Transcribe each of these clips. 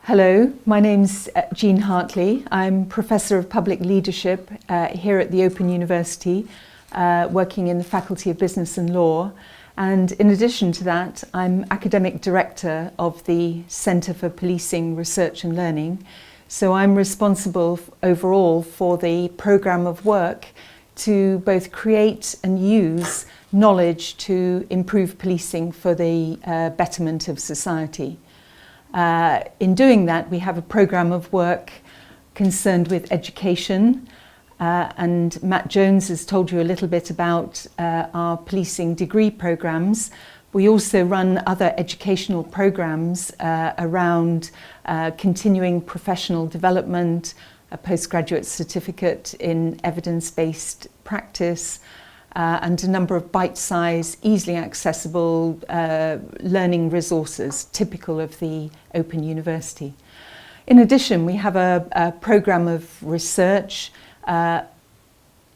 Hello, my name's Jean Hartley. I'm Professor of Public Leadership here at the Open University, working in the Faculty of Business and Law. And in addition to that, I'm Academic Director of the Centre for Policing, Research and Learning. So I'm responsible overall for the programme of work to both create and use knowledge to improve policing for the betterment of society. In doing that, we have a programme of work concerned with education, and Matt Jones has told you a little bit about our policing degree programmes. We also run other educational programmes around continuing professional development, a postgraduate certificate in evidence-based practice, and a number of bite-sized, easily accessible learning resources typical of the Open University. In addition, we have a programme of research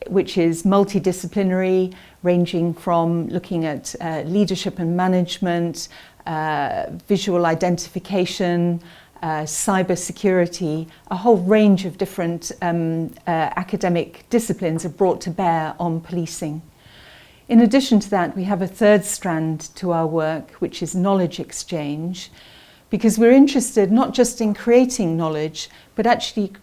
which is multidisciplinary, ranging from looking at leadership and management, visual identification, cyber security. A whole range of different academic disciplines are brought to bear on policing. In addition to that, we have a third strand to our work, which is knowledge exchange, because we're interested not just in creating knowledge, but actually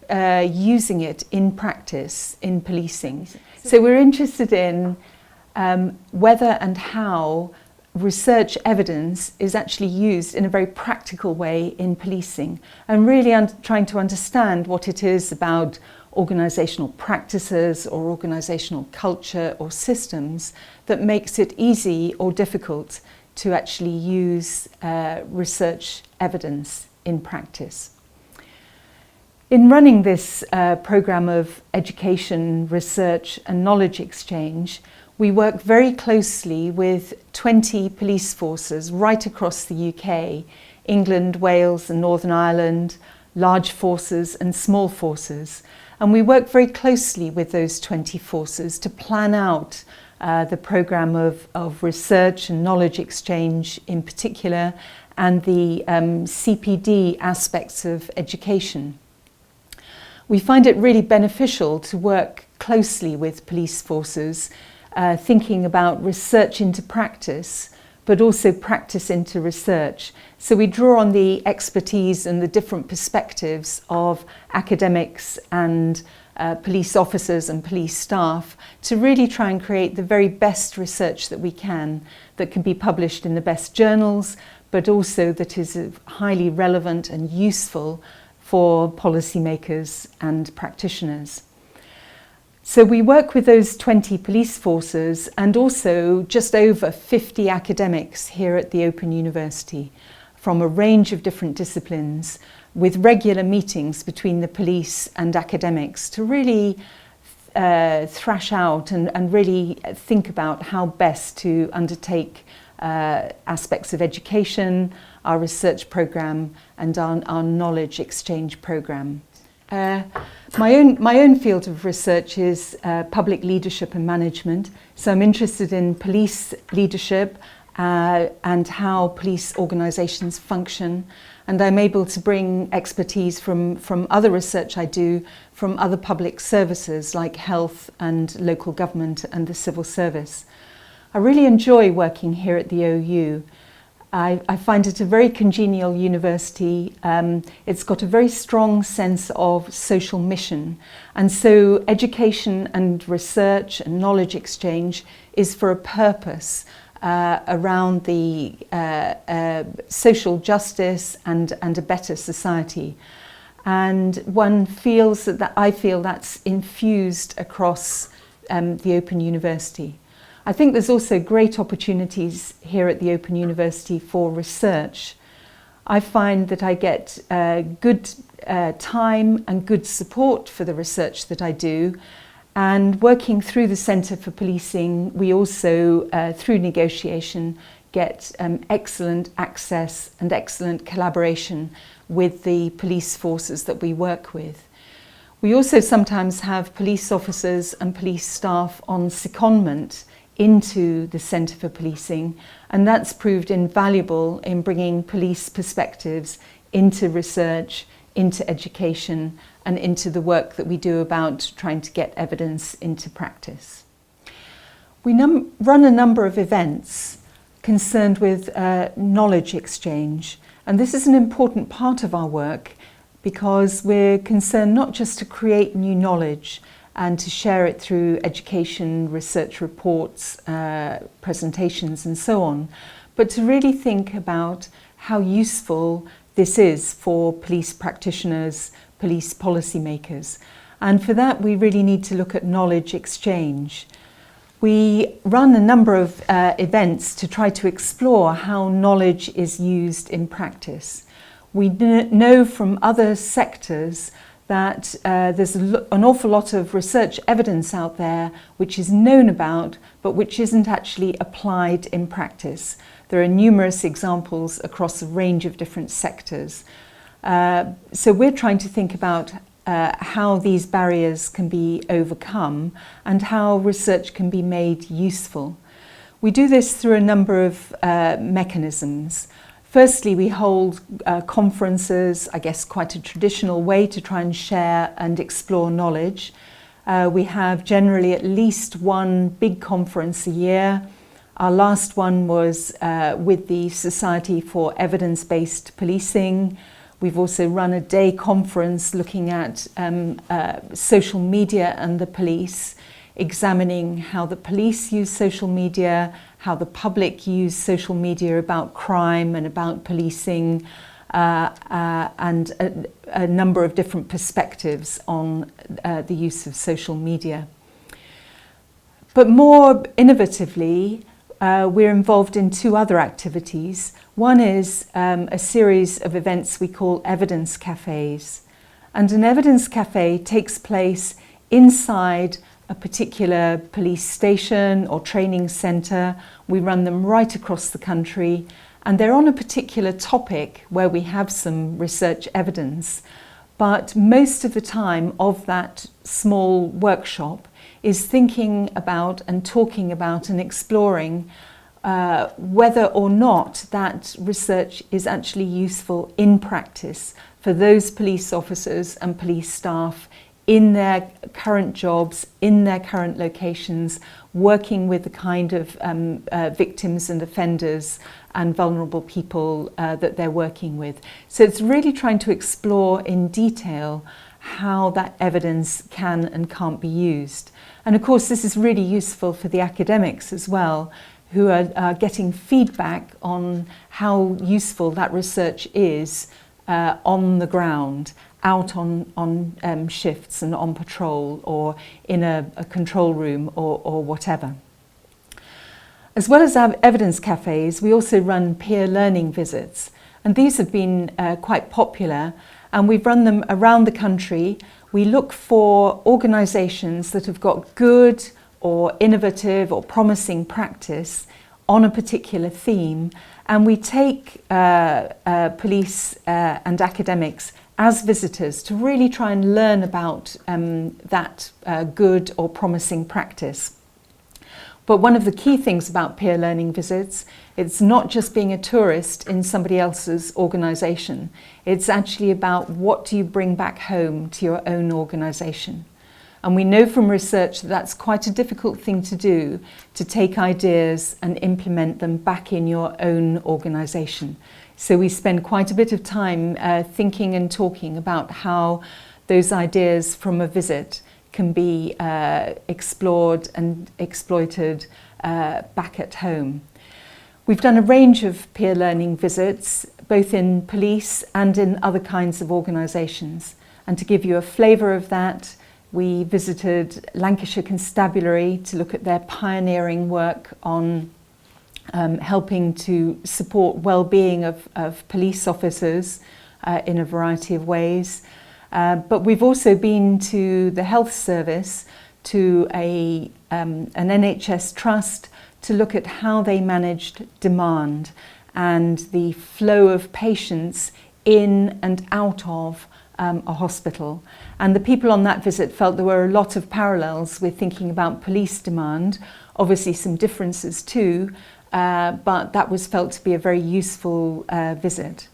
using it in practice in policing. So we're interested in whether and how research evidence is actually used in a very practical way in policing, and really trying to understand what it is about organisational practices or organisational culture or systems that makes it easy or difficult to actually use research evidence in practice. In running this programme of education, research and knowledge exchange, we work very closely with 20 police forces right across the UK, England, Wales and Northern Ireland, large forces and small forces. And we work very closely with those 20 forces to plan out the programme of research and knowledge exchange in particular, and the CPD aspects of education. We find it really beneficial to work closely with police forces, thinking about research into practice, but also practice into research. So we draw on the expertise and the different perspectives of academics and police officers and police staff to really try and create the very best research that we can, that can be published in the best journals, but also that is highly relevant and useful for policymakers and practitioners. So we work with those 20 police forces and also just over 50 academics here at the Open University from a range of different disciplines, with regular meetings between the police and academics to really thrash out and really think about how best to undertake aspects of education, our research programme and our knowledge exchange programme. My own field of research is public leadership and management, so I'm interested in police leadership and how police organisations function, and I'm able to bring expertise from other research I do from other public services like health and local government and the civil service. I really enjoy working here at the OU. I find it a very congenial university. It's got a very strong sense of social mission, and so education and research and knowledge exchange is for a purpose around the social justice and a better society. And one feels that I feel that's infused across the Open University. I think there's also great opportunities here at the Open University for research. I find that I get good time and good support for the research that I do. And working through the Centre for Policing, we also, through negotiation, get excellent access and excellent collaboration with the police forces that we work with. We also sometimes have police officers and police staff on secondment into the Centre for Policing, and that's proved invaluable in bringing police perspectives into research, into education, and into the work that we do about trying to get evidence into practice. We run a number of events concerned with knowledge exchange, and this is an important part of our work because we're concerned not just to create new knowledge and to share it through education, research reports, presentations and so on, but to really think about how useful this is for police practitioners, police policymakers. And for that we really need to look at knowledge exchange. We run a number of events to try to explore how knowledge is used in practice. We know from other sectors that there's an awful lot of research evidence out there which is known about but which isn't actually applied in practice. There are numerous examples across a range of different sectors. So we're trying to think about how these barriers can be overcome and how research can be made useful. We do this through a number of mechanisms. Firstly, we hold conferences, I guess quite a traditional way to try and share and explore knowledge. We have generally at least one big conference a year. Our last one was with the Society for Evidence-Based Policing. We've also run a day conference looking at social media and the police, examining how the police use social media, how the public use social media about crime and about policing, and a number of different perspectives on the use of social media. But more innovatively, we're involved in two other activities. One is a series of events we call evidence cafes. And an evidence cafe takes place inside a particular police station or training centre. We run them right across the country, and they're on a particular topic where we have some research evidence. But most of the time of that small workshop is thinking about and talking about and exploring whether or not that research is actually useful in practice for those police officers and police staff in their current jobs, in their current locations, working with the kind of victims and offenders and vulnerable people that they're working with. So it's really trying to explore in detail how that evidence can and can't be used. And of course this is really useful for the academics as well, who are getting feedback on how useful that research is on the ground, out on shifts and on patrol or in a control room or whatever. As well as our evidence cafes, we also run peer learning visits, and these have been quite popular, and we've run them around the country. We look for organisations that have got good or innovative or promising practice on a particular theme, and we take police and academics as visitors to really try and learn about that good or promising practice. But one of the key things about peer learning visits, it's not just being a tourist in somebody else's organisation. It's actually about what do you bring back home to your own organisation. And we know from research that that's quite a difficult thing to do, to take ideas and implement them back in your own organisation. So we spend quite a bit of time thinking and talking about how those ideas from a visit can be explored and exploited back at home. We've done a range of peer learning visits, both in police and in other kinds of organisations. And to give you a flavour of that, we visited Lancashire Constabulary to look at their pioneering work on helping to support well-being of police officers in a variety of ways. But we've also been to the health service, to an NHS trust, to look at how they managed demand and the flow of patients in and out of a hospital. And the people on that visit felt there were a lot of parallels with thinking about police demand, obviously some differences too, but that was felt to be a very useful visit.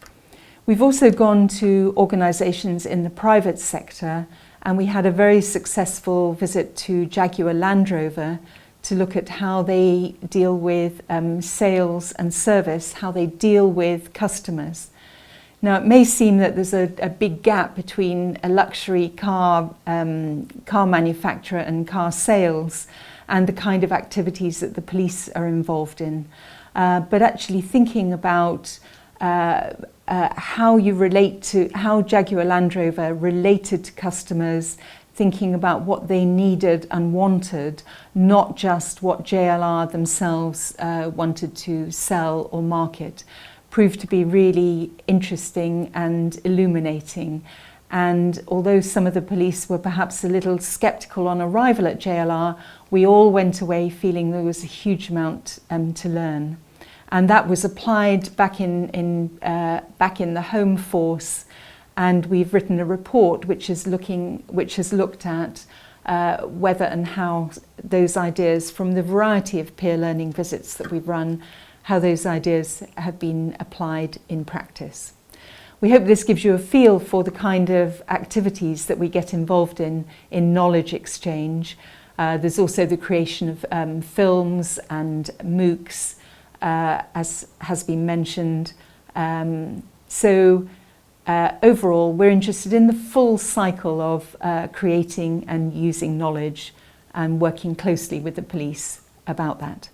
We've also gone to organisations in the private sector, and we had a very successful visit to Jaguar Land Rover to look at how they deal with sales and service, how they deal with customers. Now, it may seem that there's a big gap between a luxury car manufacturer and car sales and the kind of activities that the police are involved in. But actually thinking about how Jaguar Land Rover related to customers, thinking about what they needed and wanted, not just what JLR themselves wanted to sell or market, proved to be really interesting and illuminating. And although some of the police were perhaps a little sceptical on arrival at JLR, we all went away feeling there was a huge amount to learn. And that was applied back in the home force, and we've written a report which has looked at whether and how those ideas from the variety of peer learning visits that we've run, how those ideas have been applied in practice. We hope this gives you a feel for the kind of activities that we get involved in knowledge exchange. There's also the creation of films and MOOCs, as has been mentioned. Overall, we're interested in the full cycle of creating and using knowledge and working closely with the police about that.